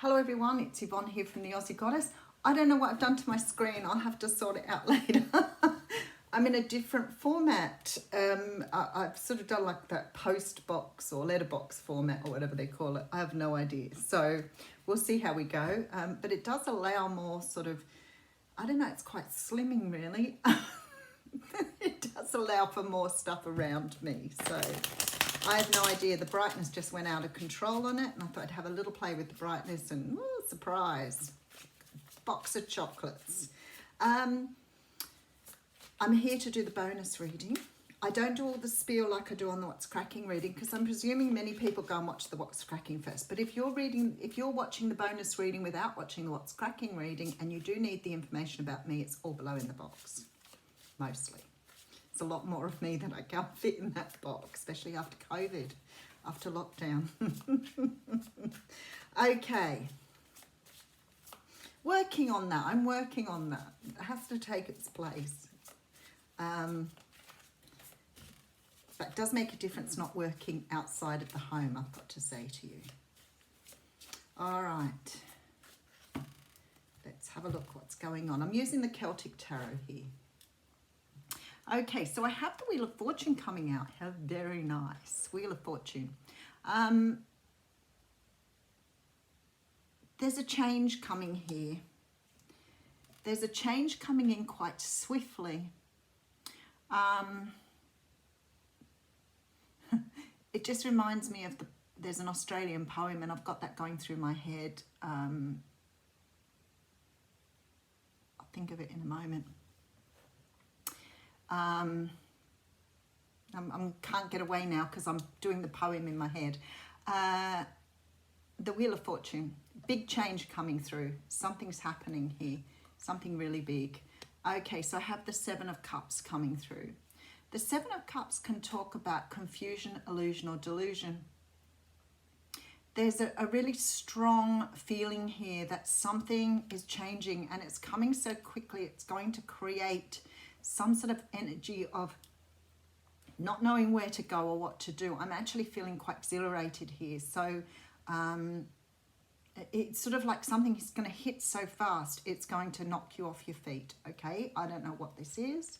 Hello everyone, it's Yvonne here from the Aussie Goddess. I don't know what I've done to my screen, I'll have to sort it out later. I'm in a different format. I've sort of done like that post box or letterbox format or whatever they call it. I have no idea. So we'll see how we go. But it does allow more sort of, I don't know, it's quite slimming really. It does allow for more stuff around me. So I have no idea. The brightness just went out of control on it, and I thought I'd have a little play with the brightness and, ooh, surprise, box of chocolates. I'm here to do the bonus reading. I don't do all the spiel like I do on the What's Cracking reading, because I'm presuming many people go and watch the What's Cracking first. But if you're watching the bonus reading without watching the What's Cracking reading, and you do need the information about me, it's all below in the box, mostly. It's a lot more of me than I can't fit in that box, especially after COVID, after lockdown. Okay. Working on that. I'm working on that. It has to take its place. But it does make a difference not working outside of the home, I've got to say to you. All right. Let's have a look what's going on. I'm using the Celtic Tarot here. Okay, so I have the Wheel of Fortune coming out. How very nice. Wheel of Fortune. There's a change coming here. There's a change coming in quite swiftly. It just reminds me of there's an Australian poem, and I've got that going through my head. I'll think of it in a moment. I can't get away now because I'm doing the poem in my head. The Wheel of Fortune, big change coming through. Something's happening here, something really big. Okay, so I have the Seven of Cups coming through. The Seven of Cups can talk about confusion, illusion, or delusion. There's a really strong feeling here that something is changing, and it's coming so quickly. It's going to create some sort of energy of not knowing where to go or what to do. I'm actually feeling quite exhilarated here. So it's sort of like something is going to hit so fast, it's going to knock you off your feet. Okay, I don't know what this is.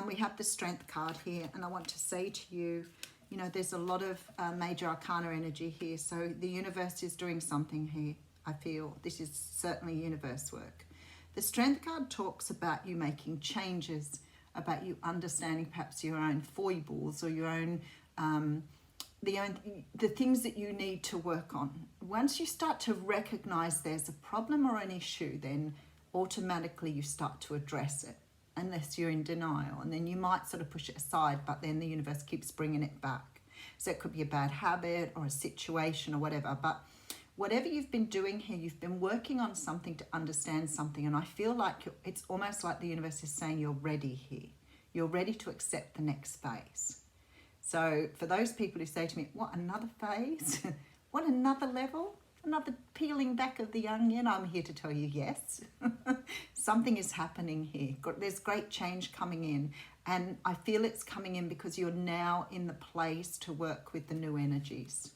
We have the Strength card here, and I want to say to you, you know, there's a lot of major arcana energy here. So the universe is doing something here. I feel this is certainly universe work. The Strength card talks about you making changes, about you understanding perhaps your own foibles or your own, the things that you need to work on. Once you start to recognize there's a problem or an issue, then automatically you start to address it, unless you're in denial. And then you might sort of push it aside, but then the universe keeps bringing it back. So it could be a bad habit or a situation or whatever, but whatever you've been doing here, you've been working on something to understand something. And I feel like it's almost like the universe is saying you're ready here. You're ready to accept the next phase. So for those people who say to me, what, another phase? What, another level? Another peeling back of the onion? I'm here to tell you yes. Something is happening here. There's great change coming in. And I feel it's coming in because you're now in the place to work with the new energies.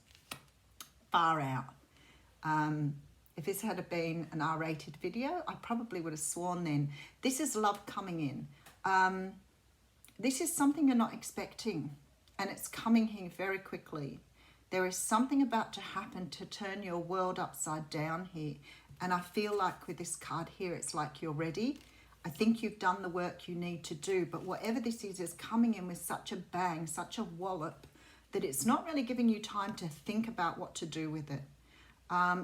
Far out. If this had been an R-rated video, I probably would have sworn then. This is love coming in. This is something you're not expecting, and it's coming here very quickly. There is something about to happen to turn your world upside down here. And I feel like with this card here, it's like you're ready. I think you've done the work you need to do, but whatever this is coming in with such a bang, such a wallop, that it's not really giving you time to think about what to do with it.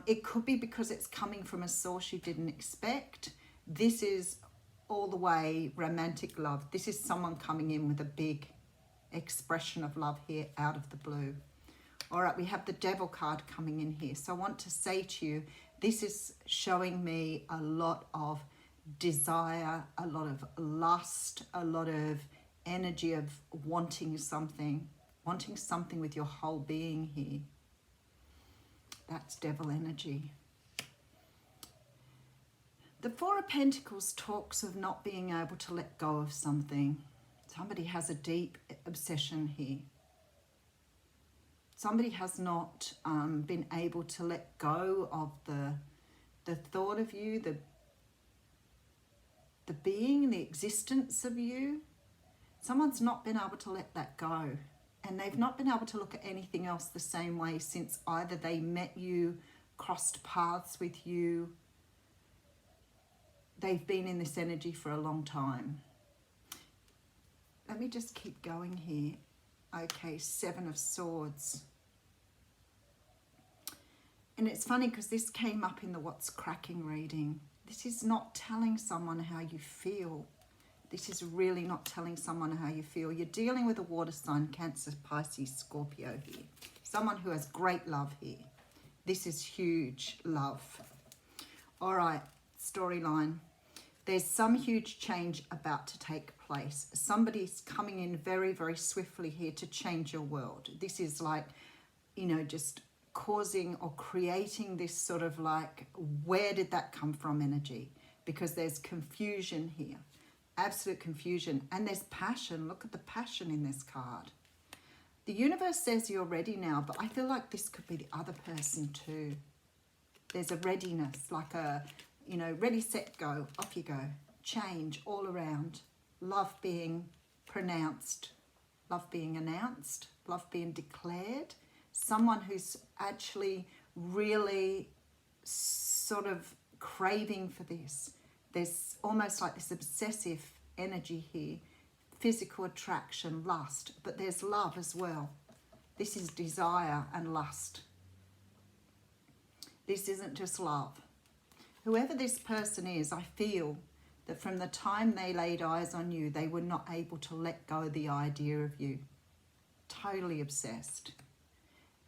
It could be because it's coming from a source you didn't expect. This is all the way romantic love. This is someone coming in with a big expression of love here out of the blue. All right, we have the Devil card coming in here. So I want to say to you, this is showing me a lot of desire, a lot of lust, a lot of energy of wanting something with your whole being here. That's devil energy. The Four of Pentacles talks of not being able to let go of something. Somebody has a deep obsession here. Somebody has not been able to let go of the thought of you, the being, the existence of you. Someone's not been able to let that go. And they've not been able to look at anything else the same way since either they met you, crossed paths with you. They've been in this energy for a long time. Let me just keep going here. Okay, 7 of Swords. And it's funny because this came up in the What's Cracking reading. This is not telling someone how you feel. This is really not telling someone how you feel. You're dealing with a water sign, Cancer, Pisces, Scorpio here. Someone who has great love here. This is huge love. All right, storyline. There's some huge change about to take place. Somebody's coming in very, very swiftly here to change your world. This is like, you know, just causing or creating this sort of like, where did that come from energy? Because there's confusion here. Absolute confusion. And there's passion. Look at the passion in this card. The universe says you're ready now, but I feel like this could be the other person too. There's a readiness, like a, you know, ready, set, go, off you go. Change all around. Love being pronounced, love being announced, love being declared. Someone who's actually really sort of craving for this. There's almost like this obsessive energy here. Physical attraction, lust, but there's love as well. This is desire and lust. This isn't just love. Whoever this person is, I feel that from the time they laid eyes on you, they were not able to let go of the idea of you. Totally obsessed.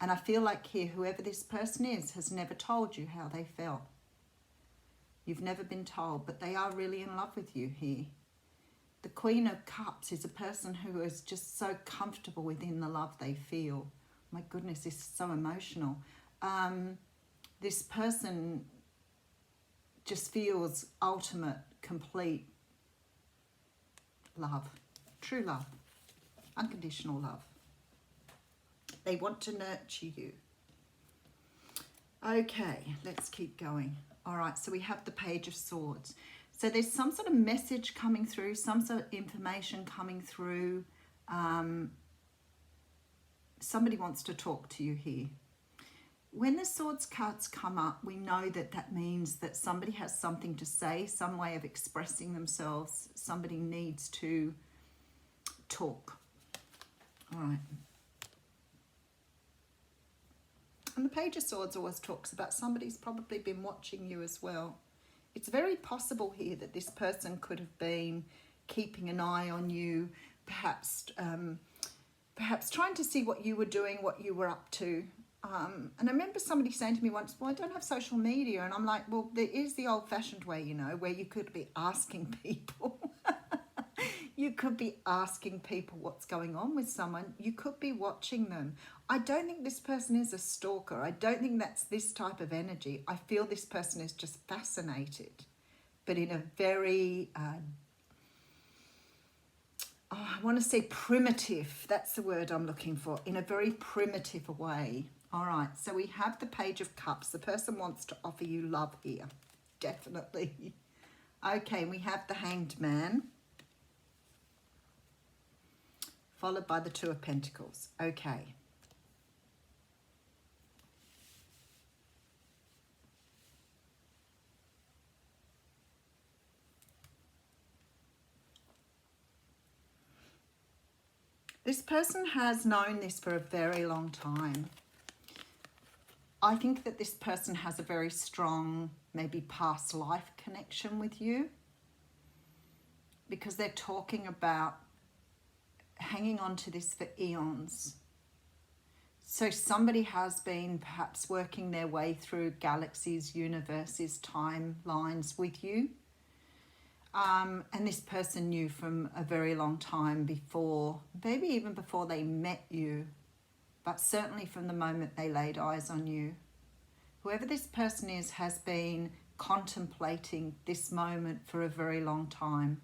And I feel like here, whoever this person is has never told you how they felt. You've never been told, but they are really in love with you here. The Queen of Cups is a person who is just so comfortable within the love they feel. My goodness, this is so emotional. This person just feels ultimate, complete love, true love, unconditional love. They want to nurture you. Okay, let's keep going. All right, so we have the Page of Swords. So there's some sort of message coming through, some sort of information coming through. Somebody wants to talk to you here. When the Swords cards come up, we know that that means that somebody has something to say, some way of expressing themselves. Somebody needs to talk. All right. And the Page of Swords always talks about somebody's probably been watching you as well. It's very possible here that this person could have been keeping an eye on you, perhaps trying to see what you were doing, what you were up to. And I remember somebody saying to me once, well, I don't have social media. And I'm like, well, there is the old-fashioned way, you know, where you could be asking people. You could be asking people what's going on with someone. You could be watching them. I don't think this person is a stalker. I don't think that's this type of energy. I feel this person is just fascinated, but in a very, I want to say primitive. That's the word I'm looking for. In a very primitive way. All right, so we have the Page of Cups. The person wants to offer you love here. Definitely. Okay, we have the Hanged Man, followed by the Two of Pentacles. Okay. This person has known this for a very long time. I think that this person has a very strong, maybe past life connection with you, because they're talking about hanging on to this for eons. So somebody has been perhaps working their way through galaxies, universes, timelines with you. And this person knew from a very long time before, maybe even before they met you, but certainly from the moment they laid eyes on you. Whoever this person is has been contemplating this moment for a very long time.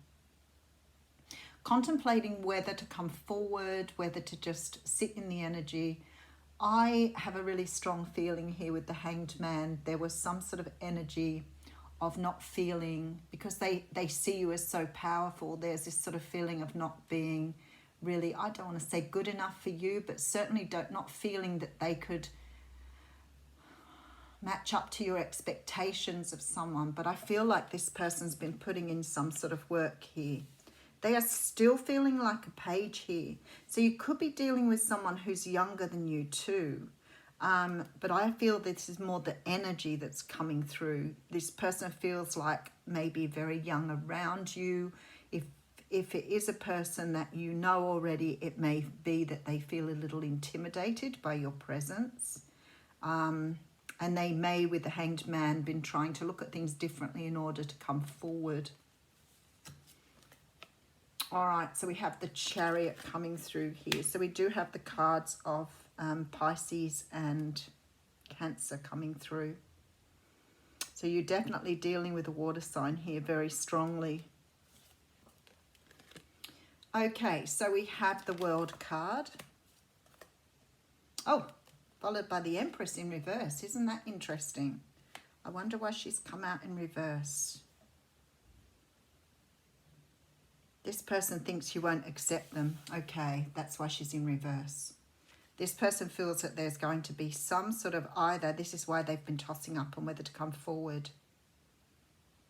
Contemplating whether to come forward, whether to just sit in the energy. I have a really strong feeling here with the Hanged Man. There was some sort of energy of not feeling, because they see you as so powerful. There's this sort of feeling of not being really, I don't want to say good enough for you, but certainly not feeling that they could match up to your expectations of someone. But I feel like this person's been putting in some sort of work here. They are still feeling like a page here. So you could be dealing with someone who's younger than you too. But I feel this is more the energy that's coming through. This person feels like maybe very young around you. If it is a person that you know already, it may be that they feel a little intimidated by your presence. And they may, with the Hanged Man, been trying to look at things differently in order to come forward. All right, so we have the Chariot coming through here. So we do have the cards of Pisces and Cancer coming through. So you're definitely dealing with a water sign here very strongly. Okay, so we have the World card. Oh, followed by the Empress in reverse. Isn't that interesting? I wonder why she's come out in reverse. This person thinks you won't accept them. Okay, that's why she's in reverse. This person feels that there's going to be some sort of either, this is why they've been tossing up on whether to come forward.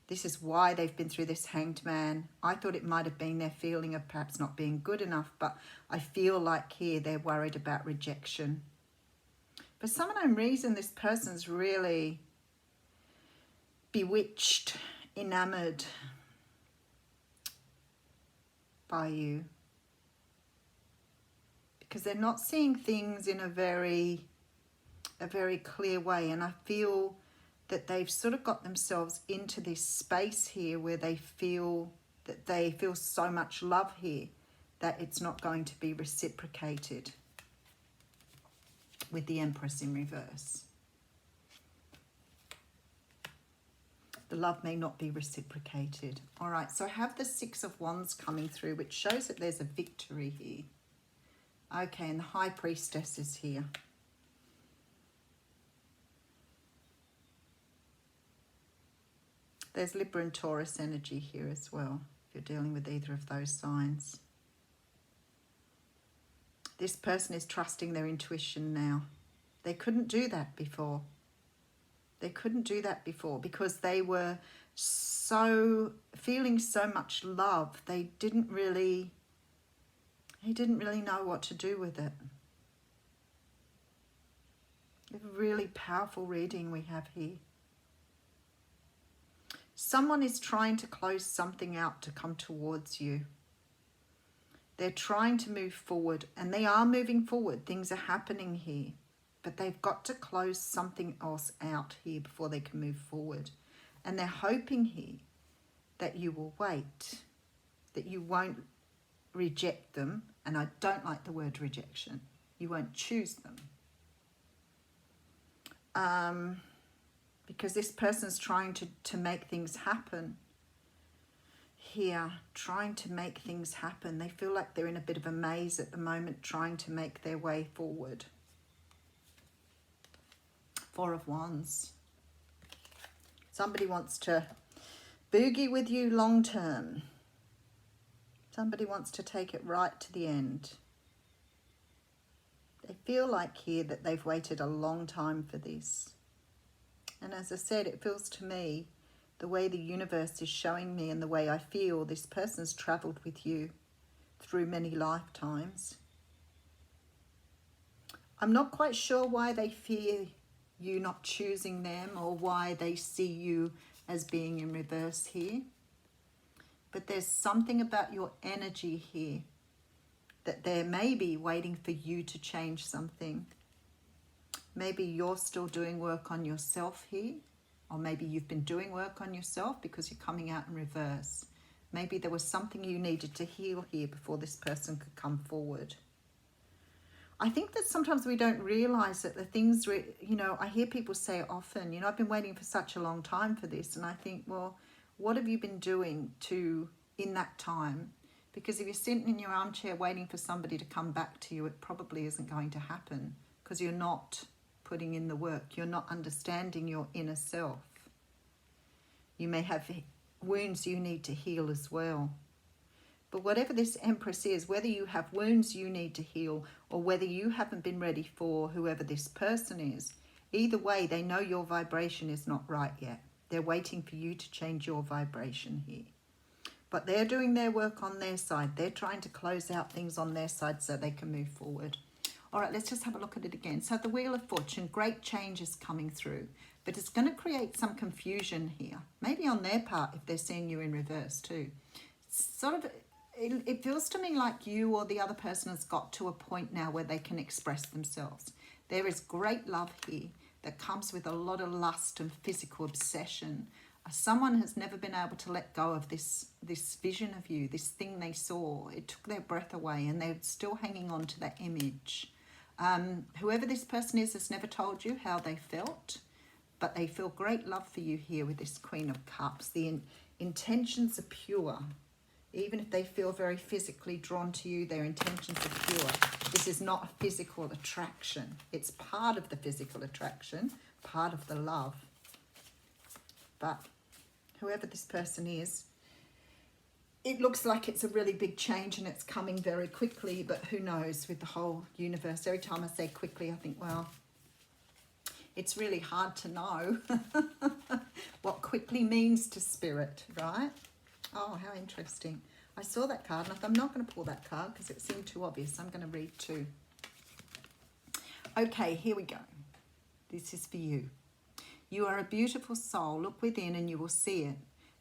This is why they've been through this Hanged Man. I thought it might have been their feeling of perhaps not being good enough, but I feel like here they're worried about rejection. For some unknown reason, this person's really bewitched, enamored by you, because they're not seeing things in a very clear way. And I feel that they've sort of got themselves into this space here where they feel so much love here that it's not going to be reciprocated with the Empress in reverse. The love may not be reciprocated. All right, so I have the Six of Wands coming through, which shows that there's a victory here. Okay, and the High Priestess is here. There's Libra and Taurus energy here as well, if you're dealing with either of those signs. This person is trusting their intuition now. They couldn't do that before. They couldn't do that before because they were feeling so much love. They didn't really know what to do with it. A really powerful reading we have here. Someone is trying to close something out to come towards you. They're trying to move forward, and they are moving forward. Things are happening here. But they've got to close something else out here before they can move forward. And they're hoping here that you will wait, that you won't reject them. And I don't like the word rejection. You won't choose them. Because this person's trying to make things happen here, trying to make things happen. They feel like they're in a bit of a maze at the moment, trying to make their way forward. Four of Wands. Somebody wants to boogie with you long term. Somebody wants to take it right to the end. They feel like here that they've waited a long time for this. And as I said, it feels to me, the way the universe is showing me and the way I feel, this person's travelled with you through many lifetimes. I'm not quite sure why they fear you not choosing them or why they see you as being in reverse here. But there's something about your energy here that they're maybe waiting for you to change something. Maybe you're still doing work on yourself here, or maybe you've been doing work on yourself because you're coming out in reverse. Maybe there was something you needed to heal here before this person could come forward. I think that sometimes we don't realise that the things, I hear people say it often, I've been waiting for such a long time for this. And I think, well, what have you been doing in that time? Because if you're sitting in your armchair waiting for somebody to come back to you, it probably isn't going to happen. because you're not putting in the work. You're not understanding your inner self. You may have wounds you need to heal as well. But whatever this Empress is, whether you have wounds you need to heal or whether you haven't been ready for whoever this person is, either way, they know your vibration is not right yet. They're waiting for you to change your vibration here. But they're doing their work on their side. They're trying to close out things on their side so they can move forward. All right, let's just have a look at it again. So the Wheel of Fortune, great change is coming through. But it's going to create some confusion here. Maybe on their part if they're seeing you in reverse too. Sort of, it feels to me like you or the other person has got to a point now where they can express themselves. There is great love here that comes with a lot of lust and physical obsession. Someone has never been able to let go of this vision of you, this thing they saw. It took their breath away and they're still hanging on to that image. Whoever this person is has never told you how they felt, but they feel great love for you here with this Queen of Cups. The intentions are pure. Even if they feel very physically drawn to you, their intentions are pure. This is not a physical attraction. It's part of the physical attraction, part of the love. But whoever this person is, it looks like it's a really big change and it's coming very quickly, but who knows with the whole universe. Every time I say quickly, I think, well, it's really hard to know what quickly means to spirit, right? Oh, how interesting. I saw that card and I thought, I'm not going to pull that card because it seemed too obvious. I'm going to read two. Okay, here we go. This is for you. You are a beautiful soul. Look within and you will see it.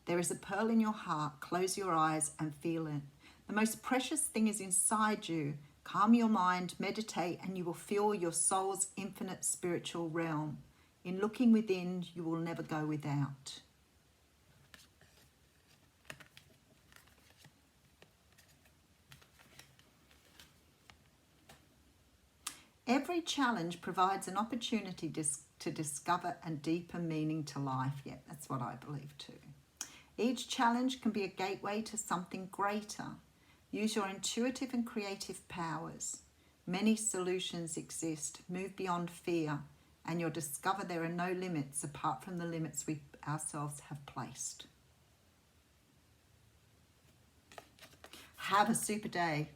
There is a pearl in your heart. Close your eyes and feel it. The most precious thing is inside you. Calm your mind, meditate, and you will feel your soul's infinite spiritual realm. In looking within, you will never go without. Every challenge provides an opportunity to discover a deeper meaning to life. Yeah, that's what I believe too. Each challenge can be a gateway to something greater. Use your intuitive and creative powers. Many solutions exist. Move beyond fear and you'll discover there are no limits apart from the limits we ourselves have placed. Have a super day.